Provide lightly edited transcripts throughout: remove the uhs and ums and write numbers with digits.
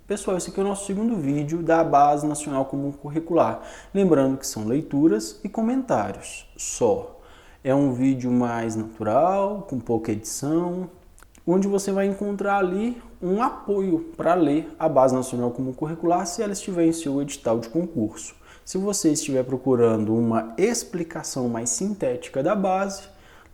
Pessoal, esse aqui é o nosso segundo vídeo da Base Nacional Comum Curricular. Lembrando que são leituras e comentários só. É um vídeo mais natural, com pouca edição, onde você vai encontrar ali um apoio para ler a Base Nacional Comum Curricular se ela estiver em seu edital de concurso. Se você estiver procurando uma explicação mais sintética da base,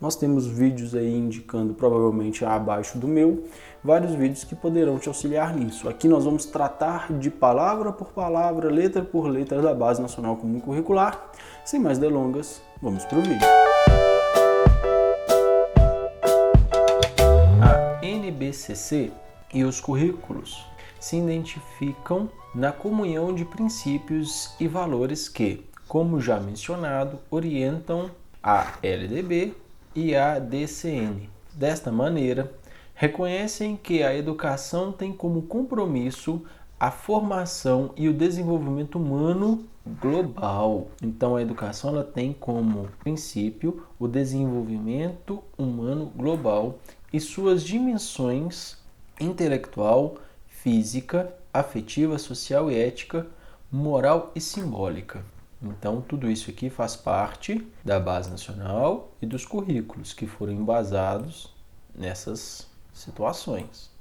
nós temos vídeos aí indicando, provavelmente abaixo do meu, vários vídeos que poderão te auxiliar nisso. Aqui nós vamos tratar de palavra por palavra, letra por letra da Base Nacional Comum Curricular. Sem mais delongas, vamos para o vídeo. A NBCC e os currículos se identificam na comunhão de princípios e valores que, como já mencionado, orientam a LDB e a DCN. Desta maneira, reconhecem que a educação tem como compromisso a formação e o desenvolvimento humano global. Então, a educação ela tem como princípio o desenvolvimento humano global e suas dimensões intelectual, física, afetiva, social e ética, moral e simbólica. Então, tudo isso aqui faz parte da Base Nacional e dos currículos que foram embasados nessas situações,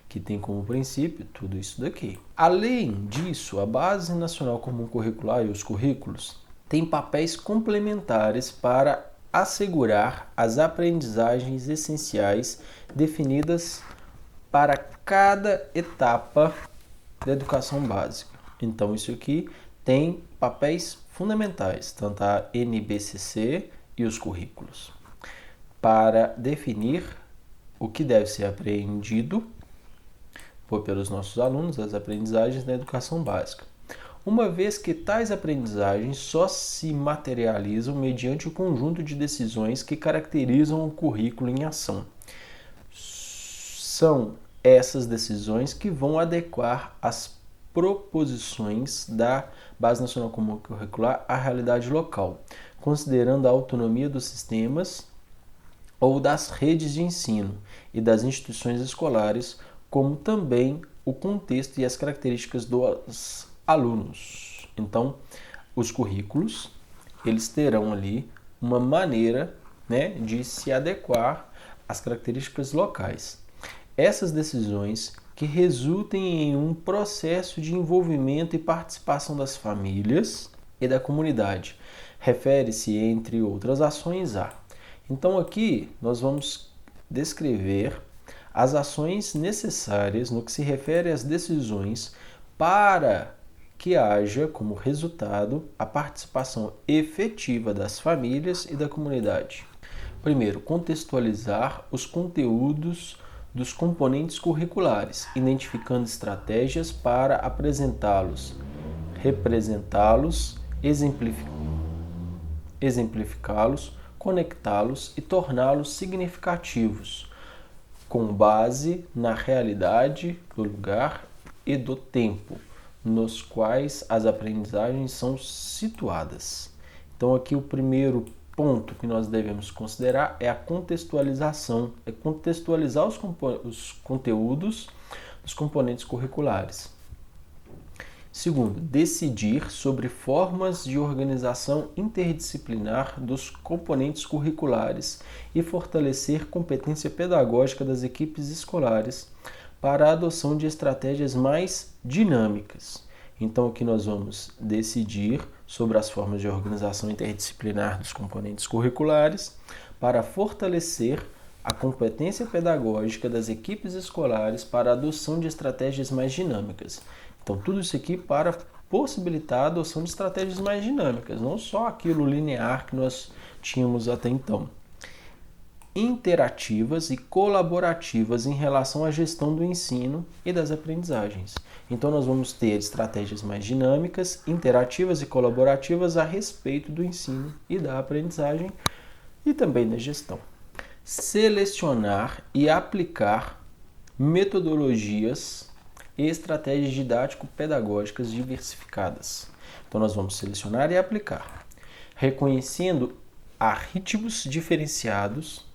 que tem como princípio tudo isso daqui. Além disso, a Base Nacional Comum Curricular e os currículos têm papéis complementares para assegurar as aprendizagens essenciais definidas para cada etapa da educação básica. Então, isso aqui tem papéis fundamentais, tanto a NBCC e os currículos, para definir o que deve ser aprendido pelos nossos alunos, as aprendizagens da educação básica. Uma vez que tais aprendizagens só se materializam mediante o conjunto de decisões que caracterizam o currículo em ação. São essas decisões que vão adequar as proposições da Base Nacional Comum Curricular à realidade local, considerando a autonomia dos sistemas ou das redes de ensino e das instituições escolares, como também o contexto e as características dos alunos. Então, os currículos, eles terão ali uma maneira, de se adequar às características locais. Essas decisões que resultem em um processo de envolvimento e participação das famílias e da comunidade. Refere-se, entre outras ações, a. Então, aqui nós vamos descrever as ações necessárias no que se refere às decisões para que haja como resultado a participação efetiva das famílias e da comunidade. Primeiro, contextualizar os conteúdos dos componentes curriculares, identificando estratégias para apresentá-los, representá-los, exemplificá-los, conectá-los e torná-los significativos, com base na realidade do lugar e do tempo nos quais as aprendizagens são situadas. Então, aqui o primeiro ponto que nós devemos considerar é a contextualização, é contextualizar os conteúdos dos componentes curriculares. Segundo, decidir sobre formas de organização interdisciplinar dos componentes curriculares e fortalecer competência pedagógica das equipes escolares para a adoção de estratégias mais dinâmicas. Então, aqui nós vamos decidir sobre as formas de organização interdisciplinar dos componentes curriculares para fortalecer a competência pedagógica das equipes escolares para a adoção de estratégias mais dinâmicas. Então, tudo isso aqui para possibilitar a adoção de estratégias mais dinâmicas, não só aquilo linear que nós tínhamos até então. Interativas e colaborativas em relação à gestão do ensino e das aprendizagens. Então, nós vamos ter estratégias mais dinâmicas, interativas e colaborativas a respeito do ensino e da aprendizagem e também da gestão. Selecionar e aplicar metodologias e estratégias didático-pedagógicas diversificadas. Então, nós vamos selecionar e aplicar, recorrendo a ritmos diferenciados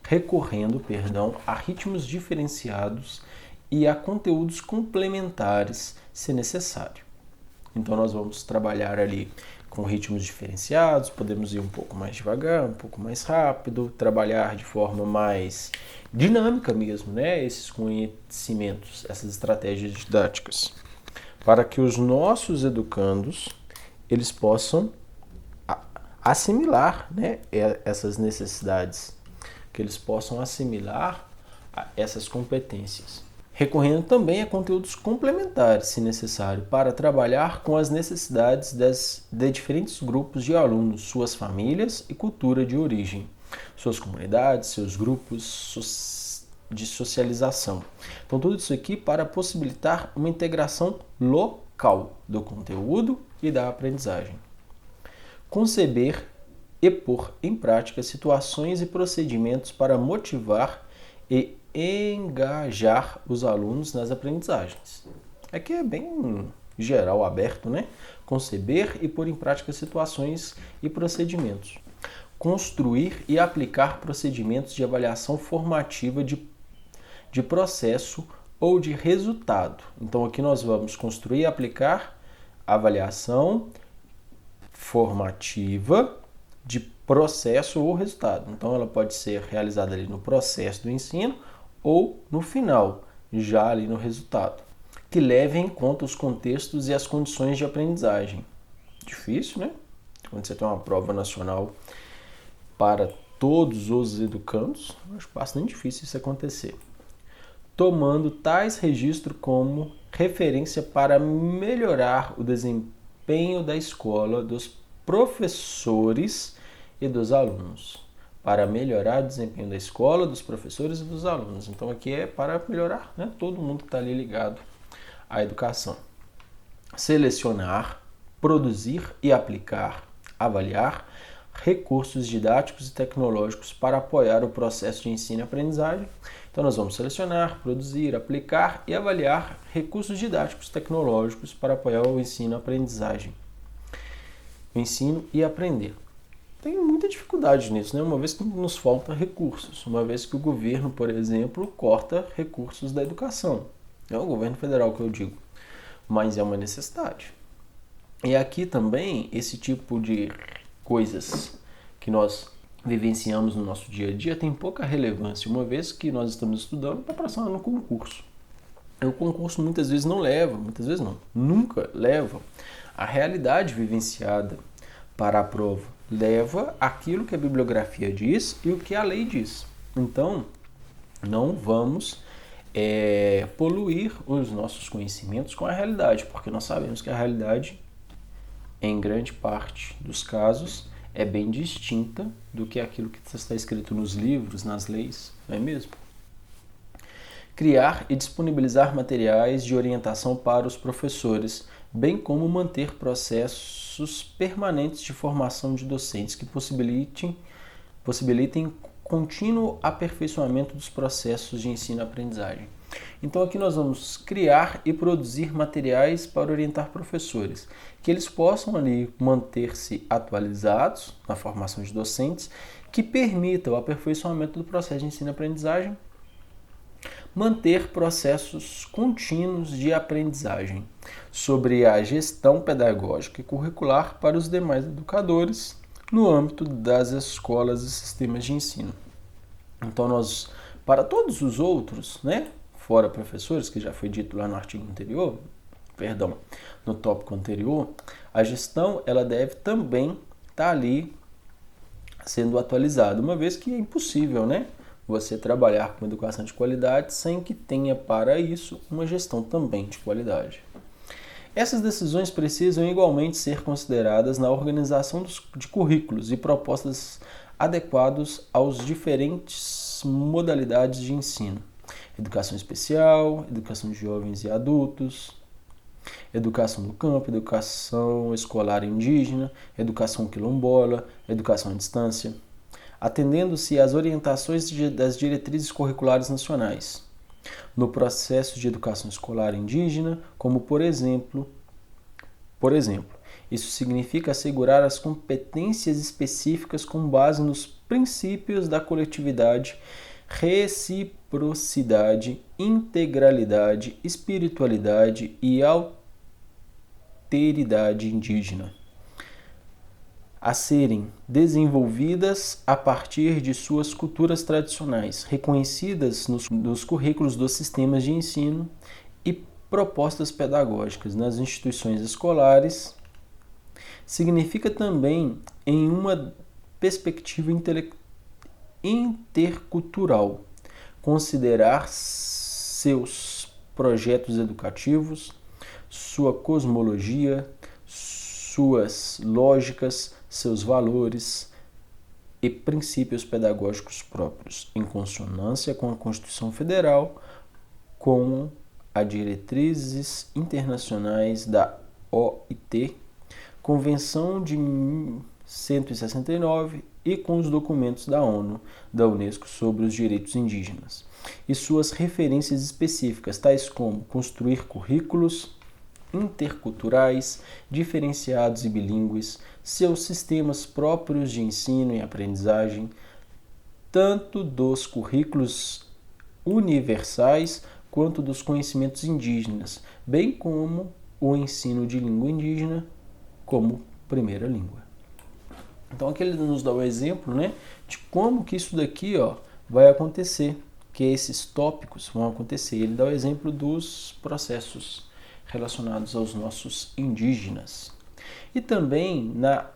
e a conteúdos complementares, se necessário. Então nós vamos trabalhar ali com ritmos diferenciados, podemos ir um pouco mais devagar, um pouco mais rápido, trabalhar de forma mais dinâmica mesmo, né? Esses conhecimentos, essas estratégias didáticas, para que os nossos educandos eles possam assimilar, né, essas necessidades, que eles possam assimilar essas competências. Recorrendo também a conteúdos complementares, se necessário, para trabalhar com as necessidades de diferentes grupos de alunos, suas famílias e cultura de origem, suas comunidades, seus grupos de socialização. Então, tudo isso aqui para possibilitar uma integração local do conteúdo e da aprendizagem. Conceber e pôr em prática situações e procedimentos para motivar e engajar os alunos nas aprendizagens. Aqui é bem geral, aberto, né? Conceber e pôr em prática situações e procedimentos. Construir e aplicar procedimentos de avaliação formativa de processo ou de resultado. Então aqui nós vamos construir e aplicar avaliação formativa de processo ou resultado. Então ela pode ser realizada ali no processo do ensino ou no final, já ali no resultado, que leve em conta os contextos e as condições de aprendizagem. Difícil, né? Quando você tem uma prova nacional para todos os educandos, acho bastante difícil isso acontecer. Tomando tais registros como referência para melhorar o desempenho da escola, dos professores e dos alunos. Para melhorar o desempenho da escola, dos professores e dos alunos. Então aqui é para melhorar, né? Todo mundo que está ali ligado à educação. Selecionar, produzir e aplicar, avaliar recursos didáticos e tecnológicos para apoiar o processo de ensino e aprendizagem. Então nós vamos selecionar, produzir, aplicar e avaliar recursos didáticos e tecnológicos para apoiar o ensino e aprendizagem. O ensino e aprender. Tem muita dificuldade nisso, né? Uma vez que nos falta recursos, uma vez que o governo, por exemplo, corta recursos da educação. É o governo federal que eu digo, mas é uma necessidade. E aqui também, esse tipo de coisas que nós vivenciamos no nosso dia a dia tem pouca relevância, uma vez que nós estamos estudando para passar no concurso. O concurso muitas vezes não leva, muitas vezes não, nunca leva a realidade vivenciada para a prova. Leva aquilo que a bibliografia diz e o que a lei diz. Então, não vamos poluir os nossos conhecimentos com a realidade, porque nós sabemos que a realidade, em grande parte dos casos, é bem distinta do que aquilo que está escrito nos livros, nas leis, não é mesmo? Criar e disponibilizar materiais de orientação para os professores, bem como manter processos permanentes de formação de docentes que possibilitem contínuo aperfeiçoamento dos processos de ensino e aprendizagem. Então aqui nós vamos criar e produzir materiais para orientar professores, que eles possam ali manter-se atualizados na formação de docentes, que permita o aperfeiçoamento do processo de ensino e aprendizagem, manter processos contínuos de aprendizagem sobre a gestão pedagógica e curricular para os demais educadores no âmbito das escolas e sistemas de ensino. Então nós, para todos os outros, né, fora professores, que já foi dito lá no artigo anterior, no tópico anterior, a gestão ela deve também estar ali sendo atualizada, uma vez que é impossível, né, você trabalhar com educação de qualidade sem que tenha para isso uma gestão também de qualidade. Essas decisões precisam igualmente ser consideradas na organização de currículos e propostas adequados aos diferentes modalidades de ensino. Educação especial, educação de jovens e adultos, educação no campo, educação escolar indígena, educação quilombola, educação à distância, atendendo-se às orientações das diretrizes curriculares nacionais, no processo de educação escolar indígena, como por exemplo, isso significa assegurar as competências específicas com base nos princípios da coletividade reciprocidade, integralidade, espiritualidade e alteridade indígena, a serem desenvolvidas a partir de suas culturas tradicionais, reconhecidas nos currículos dos sistemas de ensino e propostas pedagógicas nas instituições escolares, significa também, em uma perspectiva intercultural, considerar seus projetos educativos, sua cosmologia, suas lógicas, seus valores e princípios pedagógicos próprios, em consonância com a Constituição Federal, com as diretrizes internacionais da OIT, Convenção de 169 e com os documentos da ONU, da Unesco sobre os direitos indígenas, e suas referências específicas, tais como construir currículos interculturais, diferenciados e bilíngues, seus sistemas próprios de ensino e aprendizagem, tanto dos currículos universais quanto dos conhecimentos indígenas, bem como o ensino de língua indígena como primeira língua. Então aqui ele nos dá o exemplo, né, de como que isso daqui vai acontecer, que esses tópicos vão acontecer. Ele dá o exemplo dos processos relacionados aos nossos indígenas. E também na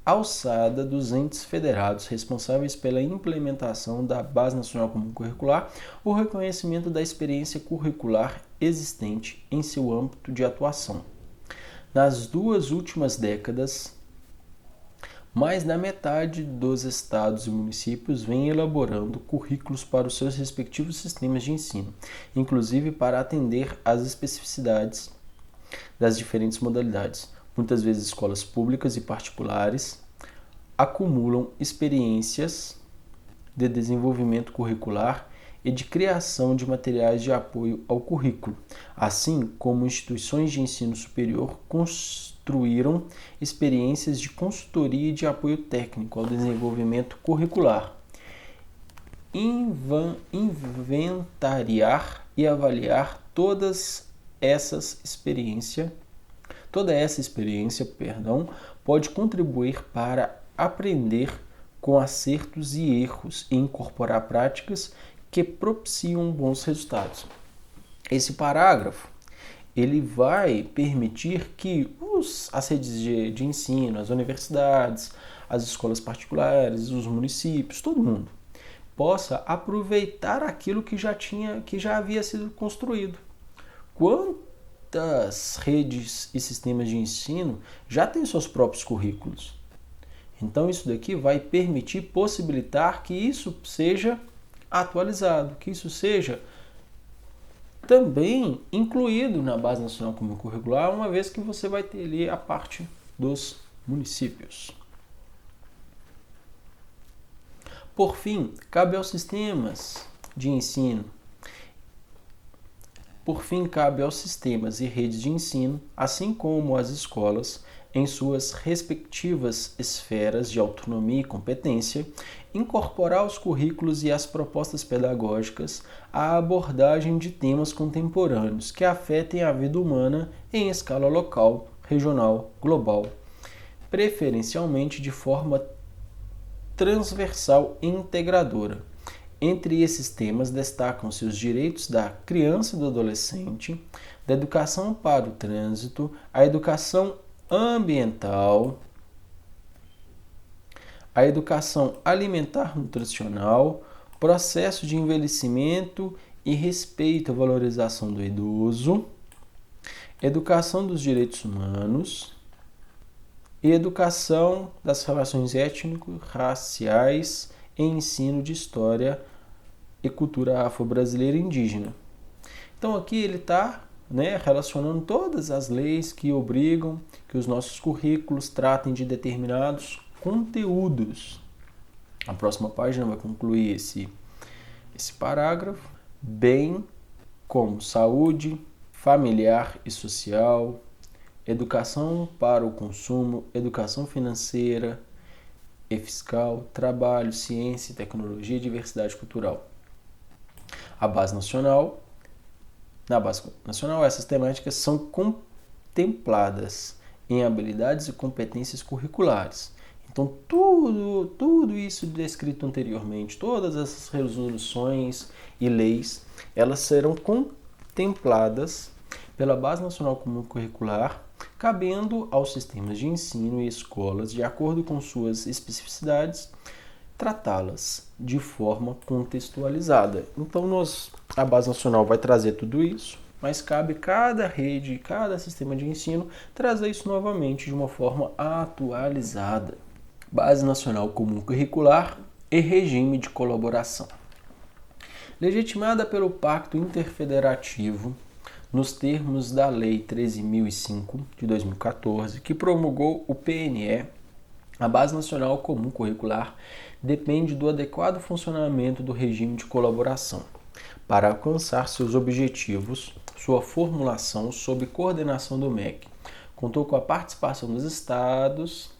alçada dos entes federados responsáveis pela implementação da Base Nacional Comum Curricular, o reconhecimento da experiência curricular existente em seu âmbito de atuação. Nas 2 últimas décadas, mais da metade dos estados e municípios vem elaborando currículos para os seus respectivos sistemas de ensino, inclusive para atender às especificidades das diferentes modalidades. Muitas vezes escolas públicas e particulares acumulam experiências de desenvolvimento curricular e de criação de materiais de apoio ao currículo, assim como instituições de ensino superior construíram experiências de consultoria e de apoio técnico ao desenvolvimento curricular. Inventariar e avaliar toda essa experiência, pode contribuir para aprender com acertos e erros e incorporar práticas que propiciam bons resultados. Esse parágrafo ele vai permitir que as redes de ensino, as universidades, as escolas particulares, os municípios, todo mundo possa aproveitar aquilo que já havia sido construído. Quantas redes e sistemas de ensino já têm seus próprios currículos? Então isso daqui vai possibilitar que isso seja atualizado, que isso seja também incluído na Base Nacional Comum Curricular, uma vez que você vai ter ali a parte dos municípios. Por fim, cabe aos sistemas de ensino, e redes de ensino, assim como às escolas, em suas respectivas esferas de autonomia e competência, incorporar os currículos e as propostas pedagógicas à abordagem de temas contemporâneos que afetem a vida humana em escala local, regional, global, preferencialmente de forma transversal e integradora. Entre esses temas destacam-se os direitos da criança e do adolescente, da educação para o trânsito, a educação ambiental, a educação alimentar nutricional, processo de envelhecimento e respeito à valorização do idoso, educação dos direitos humanos e educação das relações étnico-raciais e ensino de história e cultura afro-brasileira e indígena. Então aqui ele está relacionando todas as leis que obrigam que os nossos currículos tratem de determinados conteúdos. A próxima página vai concluir esse parágrafo, bem como saúde familiar e social, educação para o consumo, educação financeira e fiscal, trabalho, ciência, tecnologia e diversidade cultural. Na base nacional, essas temáticas são contempladas em habilidades e competências curriculares. Então, tudo isso descrito anteriormente, todas essas resoluções e leis, elas serão contempladas pela Base Nacional Comum Curricular, cabendo aos sistemas de ensino e escolas, de acordo com suas especificidades, tratá-las de forma contextualizada. Então, a Base Nacional vai trazer tudo isso, mas cabe cada rede, cada sistema de ensino trazer isso novamente de uma forma atualizada. Base Nacional Comum Curricular e regime de colaboração. Legitimada pelo Pacto Interfederativo, nos termos da Lei 13.005 de 2014, que promulgou o PNE, a Base Nacional Comum Curricular depende do adequado funcionamento do regime de colaboração. Para alcançar seus objetivos, sua formulação sob coordenação do MEC contou com a participação dos estados,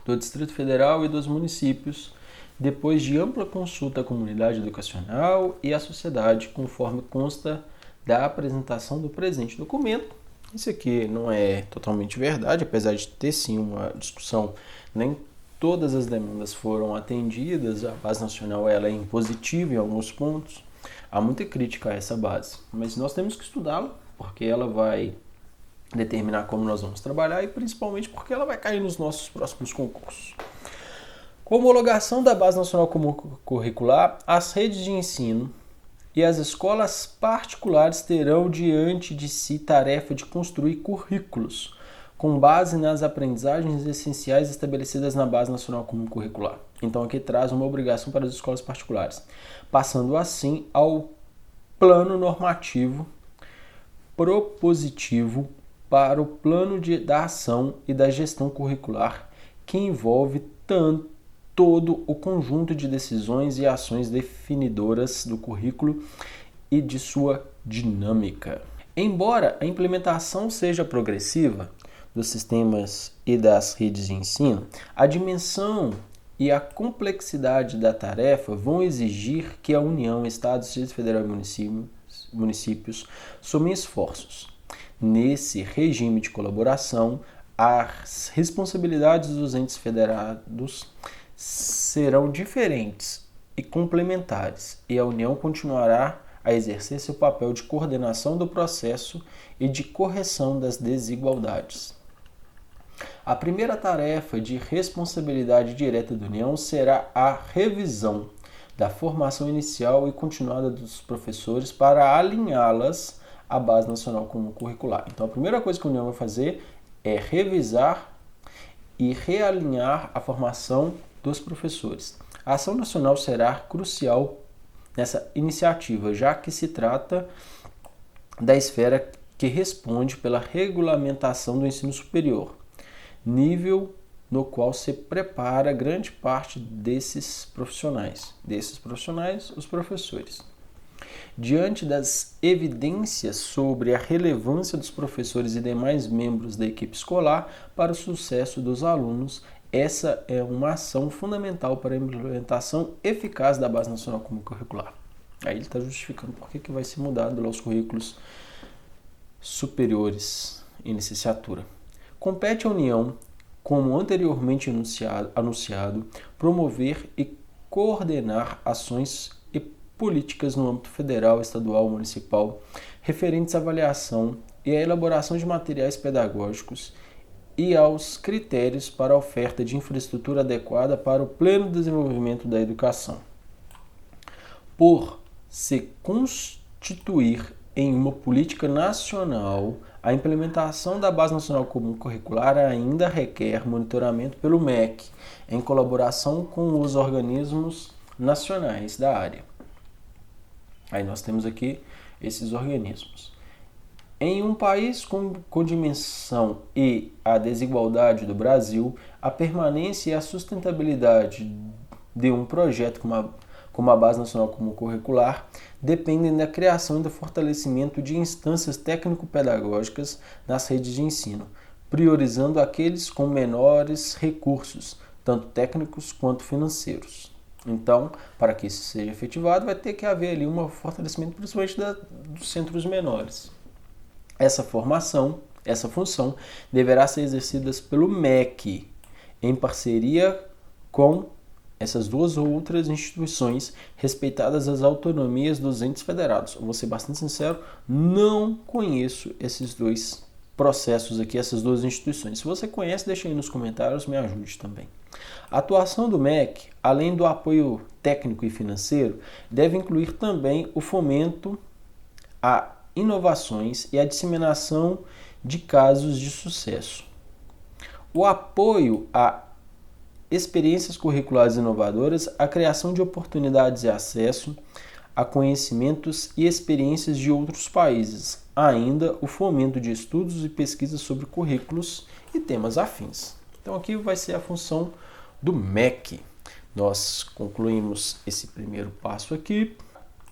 do Distrito Federal e dos municípios, depois de ampla consulta à comunidade educacional e à sociedade, conforme consta da apresentação do presente documento. Isso aqui não é totalmente verdade, apesar de ter sim uma discussão, nem todas as demandas foram atendidas, a base nacional ela é impositiva em alguns pontos, há muita crítica a essa base, mas nós temos que estudá-la, porque ela vai determinar como nós vamos trabalhar e principalmente porque ela vai cair nos nossos próximos concursos. Com a homologação da Base Nacional Comum Curricular, as redes de ensino e as escolas particulares terão diante de si tarefa de construir currículos com base nas aprendizagens essenciais estabelecidas na Base Nacional Comum Curricular. Então aqui traz uma obrigação para as escolas particulares, passando assim ao plano normativo propositivo para o plano da ação e da gestão curricular, que envolve todo o conjunto de decisões e ações definidoras do currículo e de sua dinâmica. Embora a implementação seja progressiva dos sistemas e das redes de ensino, a dimensão e a complexidade da tarefa vão exigir que a União, Estados, Distrito Federal e municípios somem esforços. Nesse regime de colaboração, as responsabilidades dos entes federados serão diferentes e complementares, e a União continuará a exercer seu papel de coordenação do processo e de correção das desigualdades. A primeira tarefa de responsabilidade direta da União será a revisão da formação inicial e continuada dos professores para alinhá-las à Base Nacional Comum Curricular. Então, a primeira coisa que a União vai fazer é revisar e realinhar a formação dos professores. A ação nacional será crucial nessa iniciativa, já que se trata da esfera que responde pela regulamentação do ensino superior, nível no qual se prepara grande parte desses profissionais, os professores. Diante das evidências sobre a relevância dos professores e demais membros da equipe escolar para o sucesso dos alunos, essa é uma ação fundamental para a implementação eficaz da Base Nacional Comum Curricular. Aí ele está justificando por que vai ser mudado lá os currículos superiores em licenciatura. Compete à União, como anteriormente anunciado, promover e coordenar ações e políticas no âmbito federal, estadual, municipal, referentes à avaliação e à elaboração de materiais pedagógicos e aos critérios para a oferta de infraestrutura adequada para o pleno desenvolvimento da educação. Por se constituir em uma política nacional, a implementação da Base Nacional Comum Curricular ainda requer monitoramento pelo MEC, em colaboração com os organismos nacionais da área. Aí nós temos aqui esses organismos. Em um país com dimensão e a desigualdade do Brasil, a permanência e a sustentabilidade de um projeto como a Base Nacional Comum Curricular dependem da criação e do fortalecimento de instâncias técnico-pedagógicas nas redes de ensino, priorizando aqueles com menores recursos, tanto técnicos quanto financeiros. Então, para que isso seja efetivado, vai ter que haver ali um fortalecimento principalmente dos centros menores. Essa função, deverá ser exercida pelo MEC, em parceria com essas duas outras instituições, respeitadas as autonomias dos entes federados. Eu vou ser bastante sincero, não conheço esses dois processos aqui, essas duas instituições. Se você conhece, deixa aí nos comentários, me ajude também. A atuação do MEC, além do apoio técnico e financeiro, deve incluir também o fomento a inovações e a disseminação de casos de sucesso. O apoio a experiências curriculares inovadoras, a criação de oportunidades e acesso a conhecimentos e experiências de outros países, ainda o fomento de estudos e pesquisas sobre currículos e temas afins. Então aqui vai ser a função do MEC. Nós concluímos esse primeiro passo aqui.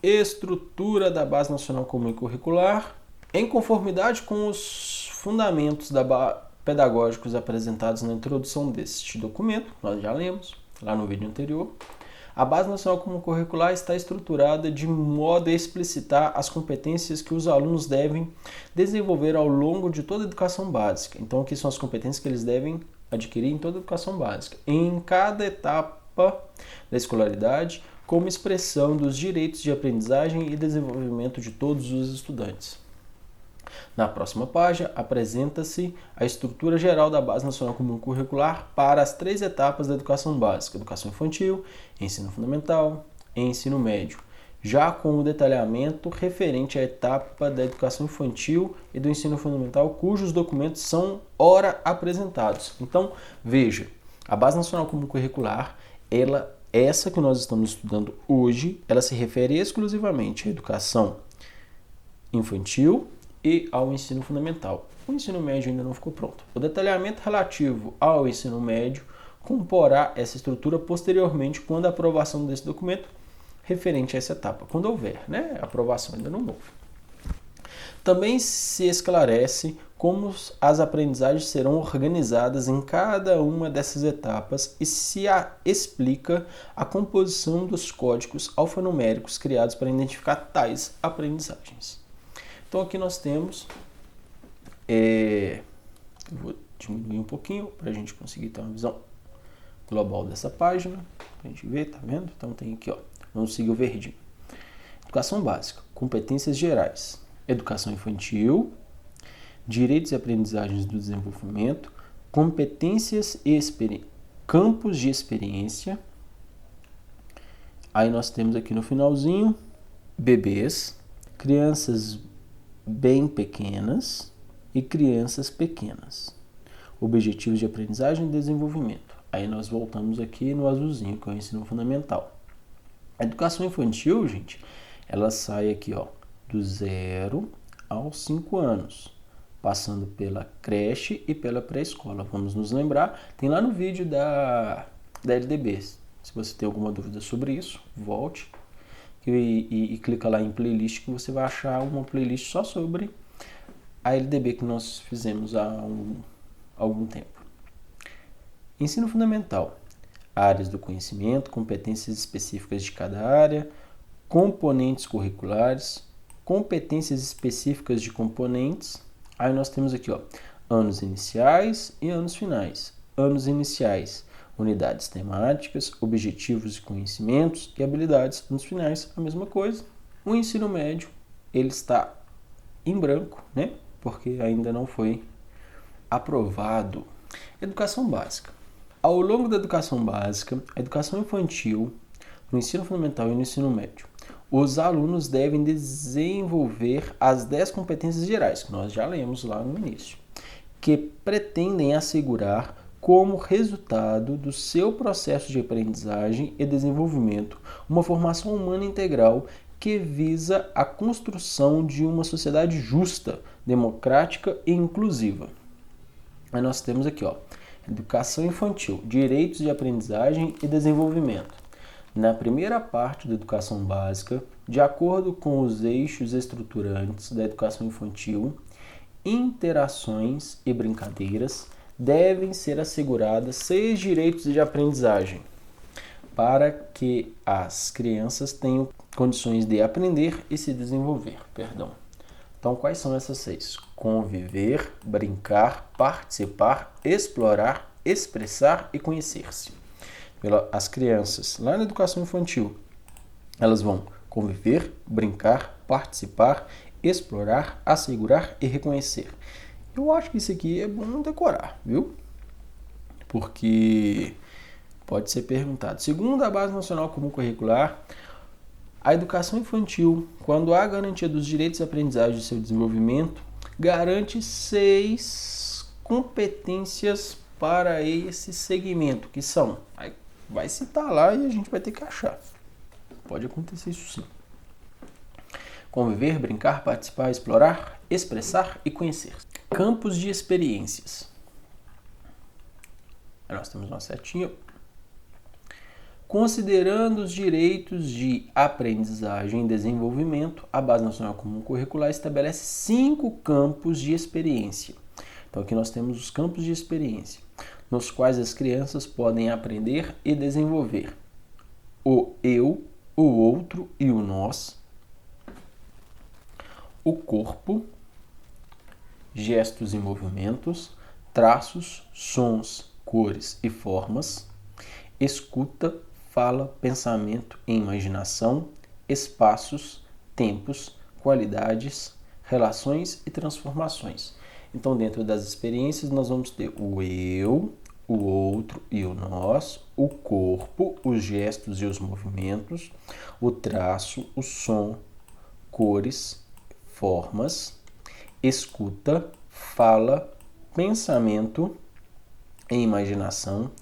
Estrutura da Base Nacional Comum e Curricular, em conformidade com os fundamentos pedagógicos apresentados na introdução deste documento, nós já lemos lá no vídeo anterior. A Base Nacional Comum Curricular está estruturada de modo a explicitar as competências que os alunos devem desenvolver ao longo de toda a educação básica. Então, aqui são as competências que eles devem adquirir em toda a educação básica, em cada etapa da escolaridade, como expressão dos direitos de aprendizagem e desenvolvimento de todos os estudantes. Na próxima página, apresenta-se a estrutura geral da Base Nacional Comum Curricular para as 3 etapas da educação básica: educação infantil, ensino fundamental e ensino médio, já com o detalhamento referente à etapa da educação infantil e do ensino fundamental, cujos documentos são ora apresentados. Então, veja, a Base Nacional Comum Curricular, essa que nós estamos estudando hoje, ela se refere exclusivamente à educação infantil e ao ensino fundamental. O ensino médio ainda não ficou pronto. O detalhamento relativo ao ensino médio comporá essa estrutura posteriormente, quando a aprovação desse documento referente a essa etapa, quando houver, né? A aprovação ainda não houve. Também se esclarece como as aprendizagens serão organizadas em cada uma dessas etapas e se explica a composição dos códigos alfanuméricos criados para identificar tais aprendizagens. Então aqui nós temos, eu vou diminuir um pouquinho para a gente conseguir ter uma visão global dessa página, para a gente ver, tá vendo? Então tem aqui, ó, vamos seguir o verdinho. Educação básica, competências gerais, educação infantil, direitos e aprendizagens do desenvolvimento, competências e campos de experiência. Aí nós temos aqui no finalzinho, bebês, crianças bem pequenas e crianças pequenas. Objetivos de aprendizagem e desenvolvimento. Aí nós voltamos aqui no azulzinho, que é o ensino fundamental. A educação infantil, gente, ela sai aqui, ó, do 0 aos 5 anos, passando pela creche e pela pré-escola. Vamos nos lembrar, tem lá no vídeo da LDB. Se você tem alguma dúvida sobre isso, volte e clica lá em playlist, que você vai achar uma playlist só sobre a LDB que nós fizemos há algum tempo. Ensino fundamental. Áreas do conhecimento, competências específicas de cada área, componentes curriculares, competências específicas de componentes. Aí nós temos aqui, ó, anos iniciais e anos finais. Anos iniciais, unidades temáticas, objetivos e conhecimentos e habilidades. Anos finais, a mesma coisa. O ensino médio, ele está em branco, né? Porque ainda não foi aprovado. Educação básica. Ao longo da educação básica, a educação infantil, no ensino fundamental e no ensino médio, os alunos devem desenvolver as 10 competências gerais, que nós já lemos lá no início, que pretendem assegurar, como resultado do seu processo de aprendizagem e desenvolvimento, uma formação humana integral que visa a construção de uma sociedade justa, democrática e inclusiva. Aí nós temos aqui, ó, educação infantil, direitos de aprendizagem e desenvolvimento. Na primeira parte da educação básica, de acordo com os eixos estruturantes da educação infantil, interações e brincadeiras devem ser asseguradas 6 direitos de aprendizagem. para que as crianças tenham condições de aprender e se desenvolver. Então, quais são essas 6? Conviver, brincar, participar, explorar, expressar e conhecer-se. As crianças, lá na educação infantil, elas vão conviver, brincar, participar, explorar, assegurar e reconhecer. Eu acho que isso aqui é bom decorar, viu? Porque pode ser perguntado. Segundo a Base Nacional Comum Curricular, a educação infantil, quando há garantia dos direitos de aprendizagem e seu desenvolvimento, garante 6 competências para esse segmento, que são, vai citar lá e a gente vai ter que achar. Pode acontecer isso sim. Conviver, brincar, participar, explorar, expressar e conhecer. Campos de experiências. Aí nós temos uma setinha. Considerando os direitos de aprendizagem e desenvolvimento, a Base Nacional Comum Curricular estabelece 5 campos de experiência. Então aqui nós temos os campos de experiência, nos quais as crianças podem aprender e desenvolver o eu, o outro e o nós, o corpo, gestos e movimentos, traços, sons, cores e formas, escuta, fala, pensamento e imaginação, espaços, tempos, qualidades, relações e transformações. Então, dentro das experiências, nós vamos ter o eu, o outro e o nós, o corpo, os gestos e os movimentos, o traço, o som, cores, formas, escuta, fala, pensamento e imaginação,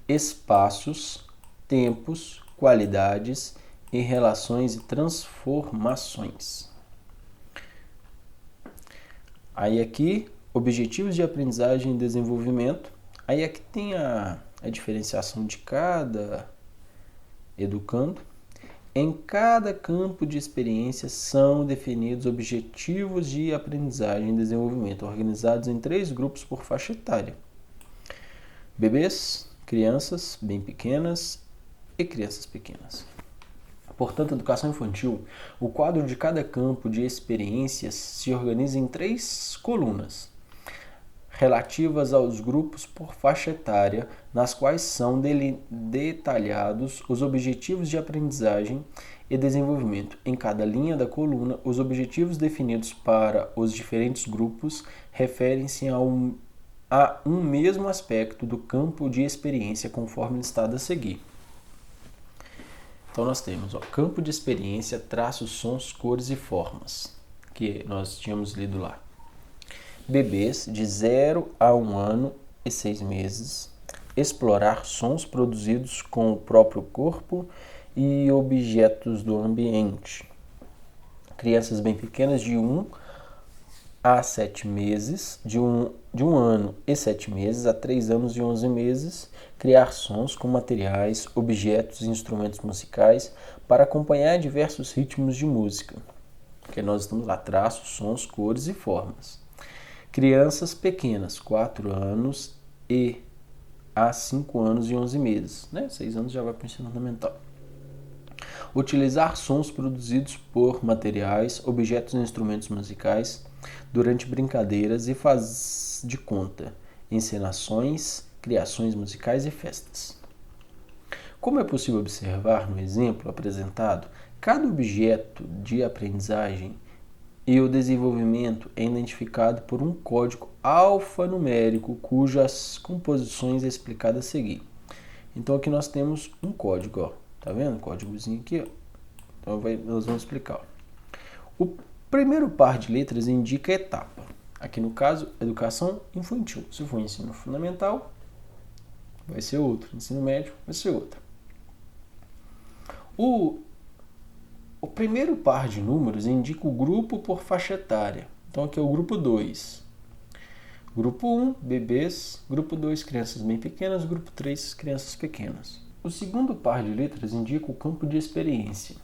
espaços, tempos, qualidades e relações e transformações. Aí aqui, objetivos de aprendizagem e desenvolvimento. Aí aqui tem a diferenciação de cada educando. Em cada campo de experiência são definidos objetivos de aprendizagem e desenvolvimento, organizados em 3 grupos por faixa etária. Bebês, crianças bem pequenas e crianças pequenas. Portanto, a educação infantil, o quadro de cada campo de experiências se organiza em 3 colunas, relativas aos grupos por faixa etária, nas quais são detalhados os objetivos de aprendizagem e desenvolvimento. Em cada linha da coluna, os objetivos definidos para os diferentes grupos referem-se a um mesmo aspecto do campo de experiência, conforme listado a seguir. Então nós temos campo de experiência, traços, sons, cores e formas, que nós tínhamos lido lá. Bebês de 0 a 1 ano e 6 meses, explorar sons produzidos com o próprio corpo e objetos do ambiente. Crianças bem pequenas de 1 a 7 meses, de 1 ano e 7 meses a 3 anos e 11 meses, criar sons com materiais, objetos e instrumentos musicais para acompanhar diversos ritmos de música. Porque nós estamos lá, traços, sons, cores e formas. Crianças pequenas, 4 anos e a 5 anos e 11 meses, 6 anos já vai para o ensino fundamental. Utilizar sons produzidos por materiais, objetos e instrumentos musicais durante brincadeiras e faz de conta, encenações, criações musicais e festas. Como é possível observar no exemplo apresentado, cada objeto de aprendizagem e o desenvolvimento é identificado por um código alfanumérico cujas composições é explicado a seguir. Então aqui nós temos um código, tá vendo? Códigozinho aqui, Então nós vamos explicar. O primeiro par de letras indica a etapa. Aqui no caso, educação infantil. Se for ensino fundamental, vai ser outro. Ensino médio, vai ser outro. O primeiro par de números indica o grupo por faixa etária. Então aqui é o grupo 2. Grupo 1, bebês. Grupo 2, crianças bem pequenas. Grupo 3, crianças pequenas. O segundo par de letras indica o campo de experiência.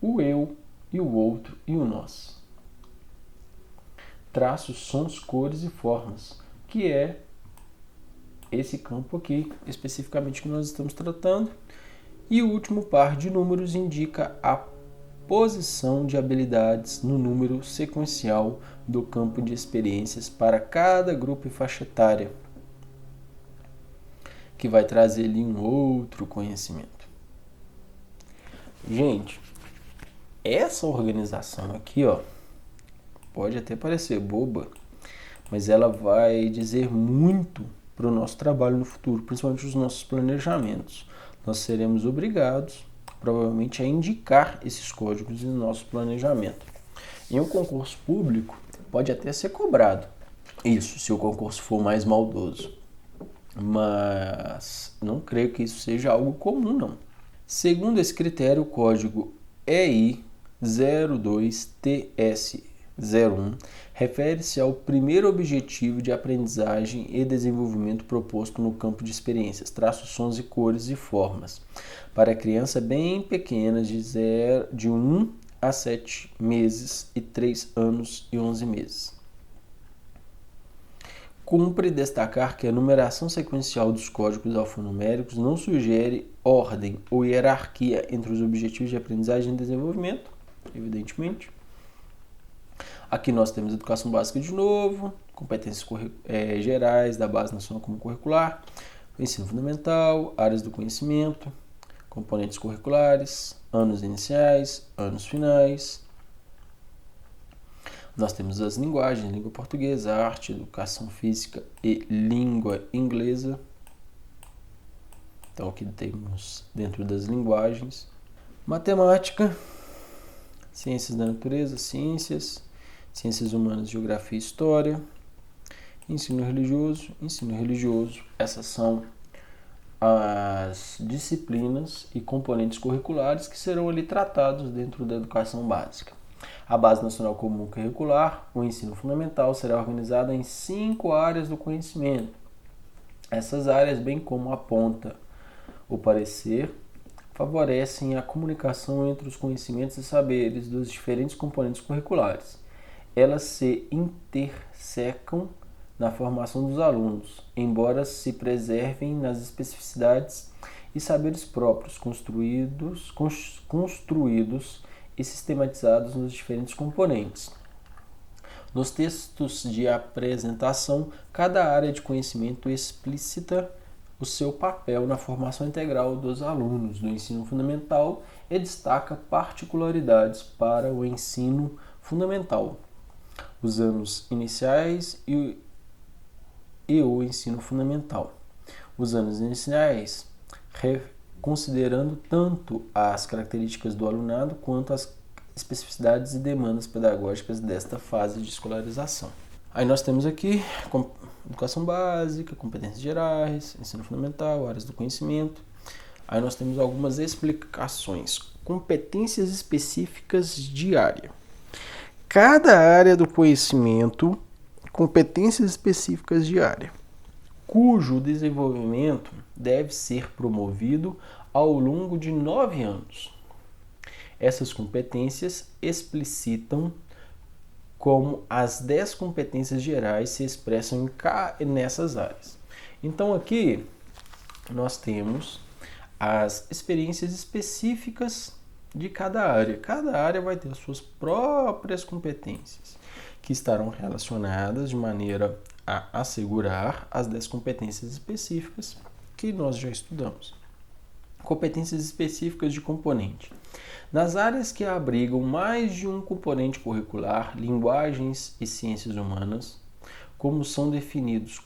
O eu e o outro e o nós. Traços, sons, cores e formas, que é esse campo aqui, especificamente que nós estamos tratando. E o último par de números indica a posição de habilidades no número sequencial do campo de experiências para cada grupo e faixa etária, que vai trazer ali um outro conhecimento. Gente, essa organização aqui, ó, pode até parecer boba, mas ela vai dizer muito para o nosso trabalho no futuro, principalmente os nossos planejamentos. Nós seremos obrigados, provavelmente, a indicar esses códigos no nosso planejamento. Em um concurso público, pode até ser cobrado isso, se o concurso for mais maldoso. Mas não creio que isso seja algo comum, não. Segundo esse critério, o código EI 02TS01 refere-se ao primeiro objetivo de aprendizagem e desenvolvimento proposto no campo de experiências, traços, sons e cores e formas, para crianças bem pequenas de 1 a 7 meses e 3 anos e 11 meses. Cumpre destacar que a numeração sequencial dos códigos alfanuméricos não sugere ordem ou hierarquia entre os objetivos de aprendizagem e desenvolvimento, evidentemente. Aqui nós temos educação básica de novo, competências gerais da Base Nacional Comum Curricular, ensino fundamental, áreas do conhecimento, componentes curriculares, anos iniciais, anos finais. Nós temos as linguagens, língua portuguesa, arte, educação física e língua inglesa. Então aqui temos dentro das linguagens, matemática, ciências da natureza, ciências humanas, geografia e história, ensino religioso. Essas são as disciplinas e componentes curriculares que serão ali tratados dentro da educação básica. A Base Nacional Comum Curricular, o ensino fundamental, será organizado em 5 áreas do conhecimento. Essas áreas, bem como aponta o parecer, favorecem a comunicação entre os conhecimentos e saberes dos diferentes componentes curriculares. Elas se intersecam na formação dos alunos, embora se preservem nas especificidades e saberes próprios, construídos e sistematizados nos diferentes componentes. Nos textos de apresentação, cada área de conhecimento explicita o seu papel na formação integral dos alunos do ensino fundamental e destaca particularidades para o ensino fundamental, os anos iniciais e o ensino fundamental. Os anos iniciais, considerando tanto as características do alunado quanto as especificidades e demandas pedagógicas desta fase de escolarização. Aí nós temos aqui educação básica, competências gerais, ensino fundamental, áreas do conhecimento. Aí nós temos algumas explicações. Competências específicas de área. Cada área do conhecimento, competências específicas de área, cujo desenvolvimento deve ser promovido ao longo de 9 anos. Essas competências explicitam como as 10 competências gerais se expressam nessas áreas. Então aqui nós temos as experiências específicas de cada área. Cada área vai ter as suas próprias competências, que estarão relacionadas de maneira a assegurar as 10 competências específicas que nós já estudamos. Competências específicas de componente. Nas áreas que abrigam mais de um componente curricular, linguagens e ciências humanas, como são definidas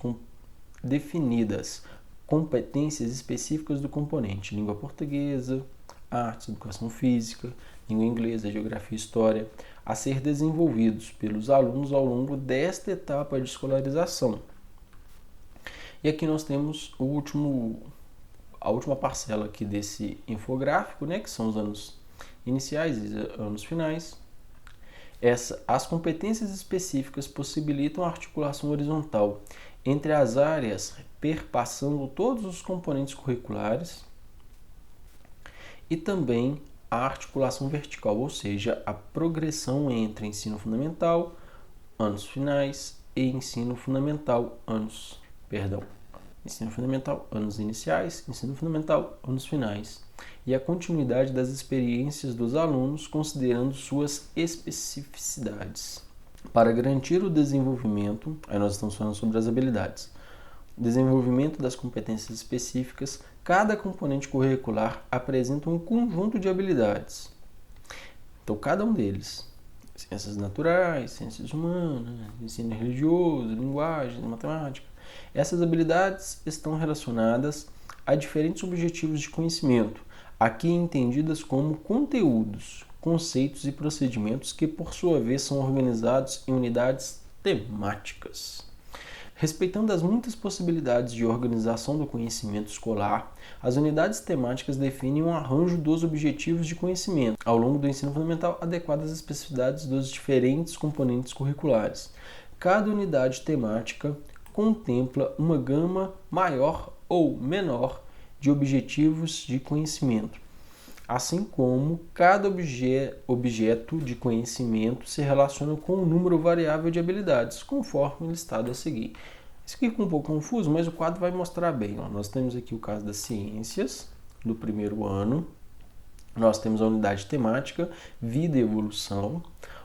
competências específicas do componente, língua portuguesa, artes, educação física, língua inglesa, geografia e história, a ser desenvolvidos pelos alunos ao longo desta etapa de escolarização. E aqui nós temos a última parcela aqui desse infográfico, né, que são os anos iniciais e anos finais. As competências específicas possibilitam a articulação horizontal entre as áreas, perpassando todos os componentes curriculares, e também a articulação vertical, ou seja, a progressão entre ensino fundamental, anos finais, e ensino fundamental, ensino fundamental, anos iniciais, ensino fundamental, anos finais, e a continuidade das experiências dos alunos considerando suas especificidades. Para garantir o desenvolvimento, aí nós estamos falando sobre as habilidades, desenvolvimento das competências específicas, cada componente curricular apresenta um conjunto de habilidades. Então, cada um deles, ciências naturais, ciências humanas, ensino religioso, linguagem, matemática, essas habilidades estão relacionadas a diferentes objetivos de conhecimento, aqui entendidas como conteúdos, conceitos e procedimentos que, por sua vez, são organizados em unidades temáticas. Respeitando as muitas possibilidades de organização do conhecimento escolar, as unidades temáticas definem um arranjo dos objetivos de conhecimento ao longo do ensino fundamental adequadas às especificidades dos diferentes componentes curriculares. Cada unidade temática contempla uma gama maior ou menor de objetivos de conhecimento, assim como cada objeto de conhecimento se relaciona com um número variável de habilidades, conforme listado a seguir. Isso aqui ficou um pouco confuso, mas o quadro vai mostrar bem. Nós temos aqui o caso das ciências, do primeiro ano. Nós temos a unidade temática, vida e evolução,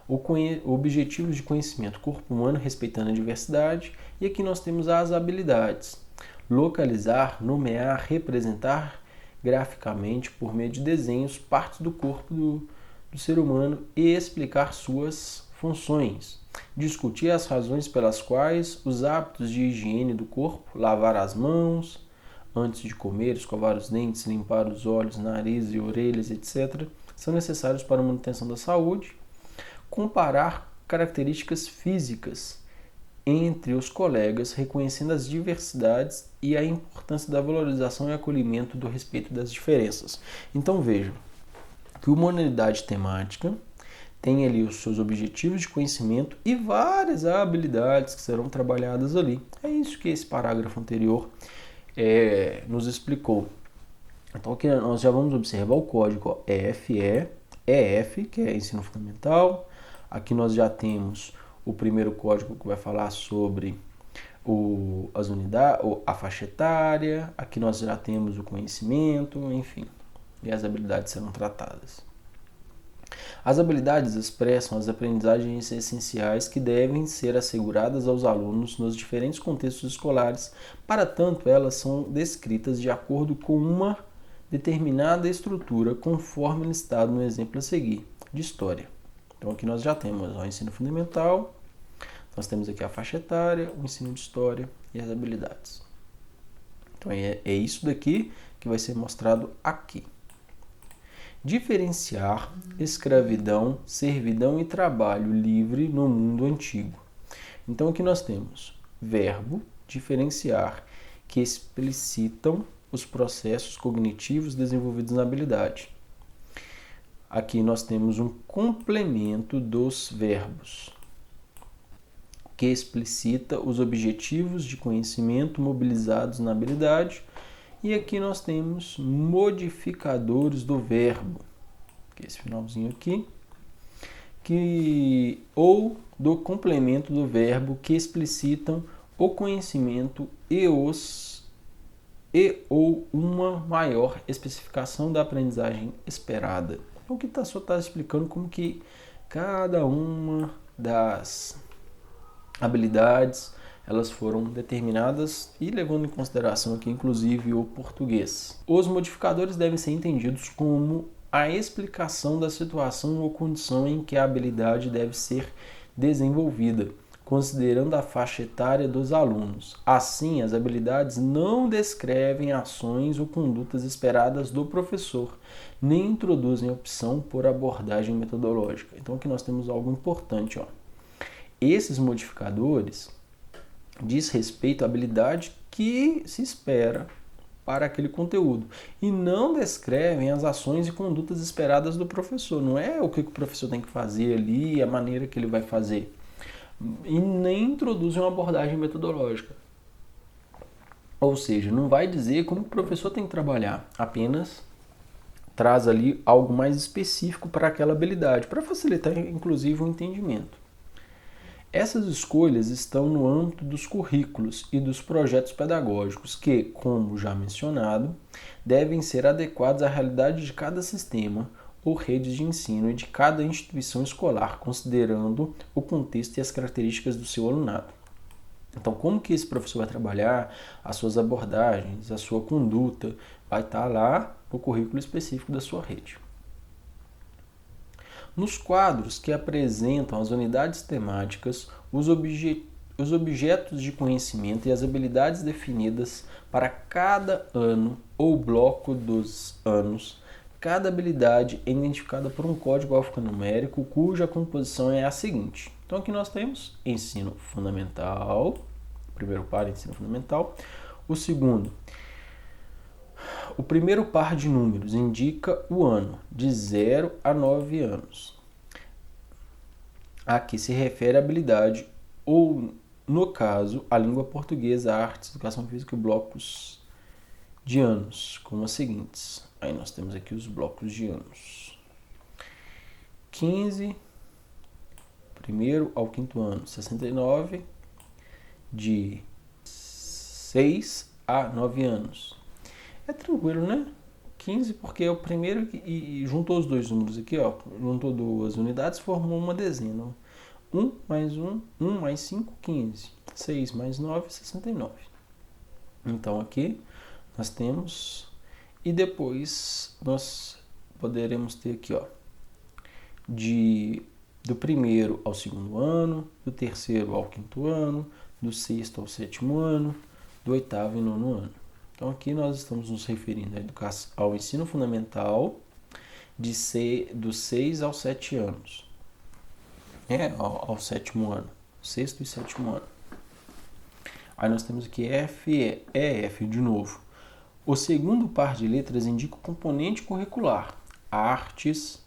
objetivos de conhecimento, corpo humano respeitando a diversidade. E aqui nós temos as habilidades, localizar, nomear, representar graficamente, por meio de desenhos, partes do corpo do ser humano e explicar suas funções. Discutir as razões pelas quais os hábitos de higiene do corpo, lavar as mãos antes de comer, escovar os dentes, limpar os olhos, nariz e orelhas, etc., são necessários para a manutenção da saúde. Comparar características físicas entre os colegas, reconhecendo as diversidades e a importância da valorização e acolhimento do respeito das diferenças. Então vejam que uma unidade temática tem ali os seus objetivos de conhecimento e várias habilidades que serão trabalhadas ali. É isso que esse parágrafo anterior nos explicou. Então aqui nós já vamos observar o código EF, que é ensino fundamental. Aqui nós já temos o primeiro código que vai falar sobre as unidades, a faixa etária. Aqui nós já temos o conhecimento, enfim, e as habilidades serão tratadas. As habilidades expressam as aprendizagens essenciais que devem ser asseguradas aos alunos nos diferentes contextos escolares. Para tanto, elas são descritas de acordo com uma determinada estrutura, conforme listado no exemplo a seguir, de história. Então aqui nós já temos o ensino fundamental, nós temos aqui a faixa etária, o ensino de história e as habilidades. Então é isso daqui que vai ser mostrado aqui. Diferenciar escravidão, servidão e trabalho livre no mundo antigo. Então aqui nós temos verbo, diferenciar, que explicitam os processos cognitivos desenvolvidos na habilidade. Aqui nós temos um complemento dos verbos, que explicita os objetivos de conhecimento mobilizados na habilidade. E aqui nós temos modificadores do verbo, que é esse finalzinho aqui, ou do complemento do verbo, que explicitam o conhecimento ou uma maior especificação da aprendizagem esperada. Então aqui só está explicando como que cada uma das habilidades elas foram determinadas e levando em consideração aqui inclusive o português. Os modificadores devem ser entendidos como a explicação da situação ou condição em que a habilidade deve ser desenvolvida, considerando a faixa etária dos alunos. Assim, as habilidades não descrevem ações ou condutas esperadas do professor, nem introduzem opção por abordagem metodológica. Então aqui nós temos algo importante. Esses modificadores diz respeito à habilidade que se espera para aquele conteúdo e não descrevem as ações e condutas esperadas do professor. Não é o que o professor tem que fazer ali, a maneira que ele vai fazer. E nem introduzem uma abordagem metodológica. Ou seja, não vai dizer como o professor tem que trabalhar, apenas traz ali algo mais específico para aquela habilidade, para facilitar inclusive o entendimento. Essas escolhas estão no âmbito dos currículos e dos projetos pedagógicos que, como já mencionado, devem ser adequados à realidade de cada sistema ou rede de ensino e de cada instituição escolar, considerando o contexto e as características do seu alunado. Então, como que esse professor vai trabalhar, as suas abordagens, a sua conduta, vai estar lá no currículo específico da sua rede. Nos quadros que apresentam as unidades temáticas, os objetos de conhecimento e as habilidades definidas para cada ano ou bloco dos anos, cada habilidade é identificada por um código alfanumérico cuja composição é a seguinte. Então aqui nós temos ensino fundamental, o primeiro par ensino fundamental, o primeiro par de números indica o ano, de 0 a 9 anos. A que se refere à habilidade, ou, no caso, a língua portuguesa, artes, educação física e blocos de anos, como as seguintes. Aí nós temos aqui os blocos de anos. 15, primeiro ao quinto ano, 69, de 6 a 9 anos. É tranquilo, né? 15 porque é o primeiro e juntou os dois números aqui, ó, juntou duas unidades, formou uma dezena. 1 mais 1, 1 mais 5, 15. 6 mais 9, 69. Então aqui nós temos, e depois nós poderemos ter aqui, ó, do primeiro ao segundo ano, do terceiro ao quinto ano, do sexto ao sétimo ano, do oitavo e nono ano. Então aqui nós estamos nos referindo ao ensino fundamental dos 6 aos 7 anos. Ao sétimo ano, sexto e sétimo ano. Aí nós temos aqui F de novo. O segundo par de letras indica o componente curricular. Artes,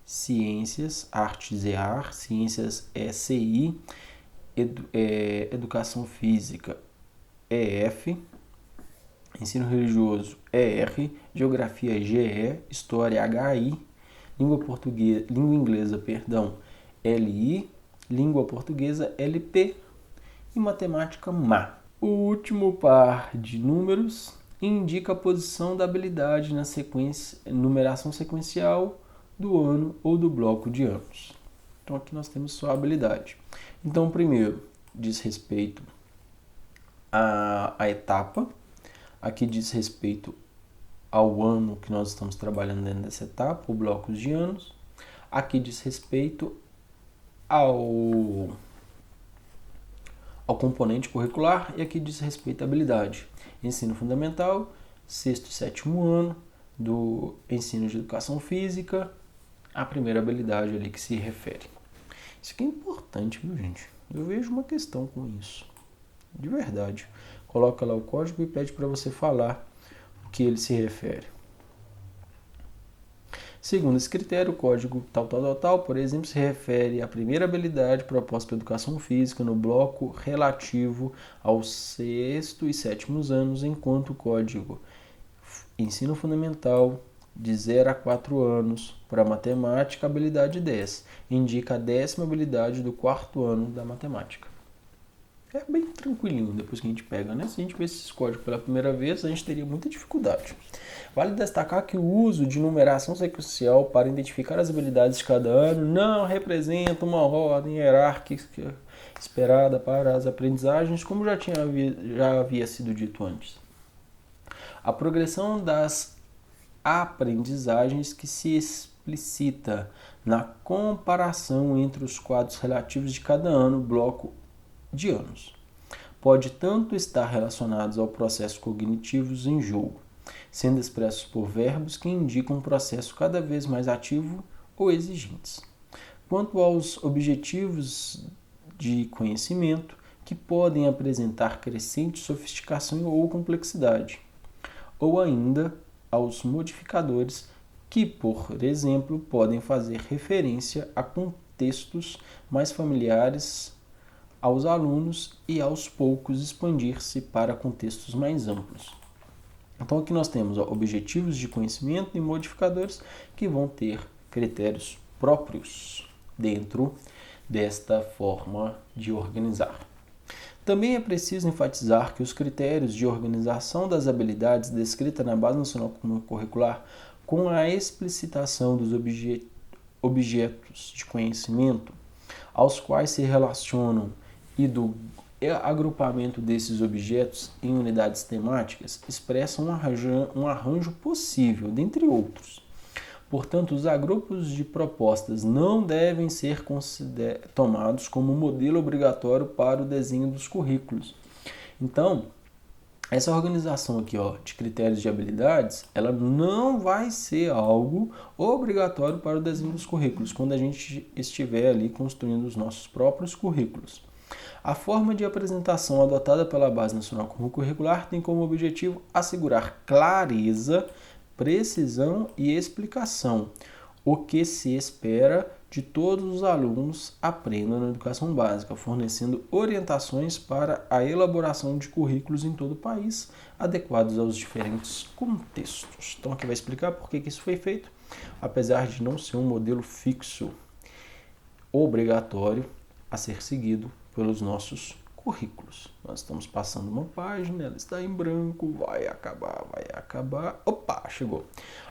ciências, artes é AR, ciências é CI, educação física é F, ensino religioso é R, geografia GE, história HI, língua inglesa, LI, língua portuguesa LP e matemática MA. O último par de números indica a posição da habilidade na numeração sequencial do ano ou do bloco de anos. Então aqui nós temos só a habilidade. Então o primeiro diz respeito à etapa. Aqui diz respeito ao ano que nós estamos trabalhando dentro dessa etapa, o bloco de anos. Aqui diz respeito ao componente curricular e aqui diz respeito à habilidade. Ensino fundamental, sexto e sétimo ano, do ensino de educação física, a primeira habilidade ali que se refere. Isso aqui é importante, viu, gente? Eu vejo uma questão com isso. De verdade. Coloca lá o código e pede para você falar o que ele se refere. Segundo esse critério, o código tal, por exemplo, se refere à primeira habilidade proposta para educação física no bloco relativo aos sexto e sétimos anos, enquanto o código ensino fundamental de 0 a 4 anos para matemática, habilidade 10, indica a 10ª habilidade do quarto ano da matemática. É bem tranquilinho depois que a gente pega, né? Se a gente vê esses códigos pela primeira vez, a gente teria muita dificuldade. Vale destacar que o uso de numeração sequencial para identificar as habilidades de cada ano não representa uma ordem hierárquica esperada para as aprendizagens, como já havia sido dito antes. A progressão das aprendizagens que se explicita na comparação entre os quadros relativos de cada ano, bloco de anos. Pode tanto estar relacionados ao processo cognitivos em jogo, sendo expressos por verbos que indicam um processo cada vez mais ativo ou exigentes, quanto aos objetivos de conhecimento, que podem apresentar crescente sofisticação ou complexidade, ou ainda aos modificadores que, por exemplo, podem fazer referência a contextos mais familiares aos alunos e aos poucos expandir-se para contextos mais amplos. Então aqui nós temos objetivos de conhecimento e modificadores que vão ter critérios próprios dentro desta forma de organizar. Também é preciso enfatizar que os critérios de organização das habilidades descritas na Base Nacional Comum Curricular, com a explicitação dos objetos de conhecimento aos quais se relacionam e do agrupamento desses objetos em unidades temáticas, expressam um arranjo possível, dentre outros. Portanto, os agrupos de propostas não devem ser tomados como modelo obrigatório para o desenho dos currículos. Então, essa organização aqui, de critérios de habilidades, ela não vai ser algo obrigatório para o desenho dos currículos, quando a gente estiver ali construindo os nossos próprios currículos. A forma de apresentação adotada pela Base Nacional Comum Curricular tem como objetivo assegurar clareza, precisão e explicação, o que se espera de todos os alunos aprendam na educação básica, fornecendo orientações para a elaboração de currículos em todo o país, adequados aos diferentes contextos. Então aqui vai explicar por que isso foi feito, apesar de não ser um modelo fixo, obrigatório a ser seguido pelos nossos currículos. Nós estamos passando uma página, ela está em branco, vai acabar. Opa, chegou.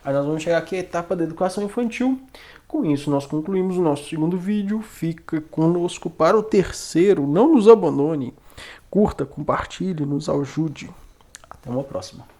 Aí nós vamos chegar aqui à etapa da educação infantil. Com isso, nós concluímos o nosso segundo vídeo. Fica conosco para o terceiro. Não nos abandone. Curta, compartilhe, nos ajude. Até uma próxima.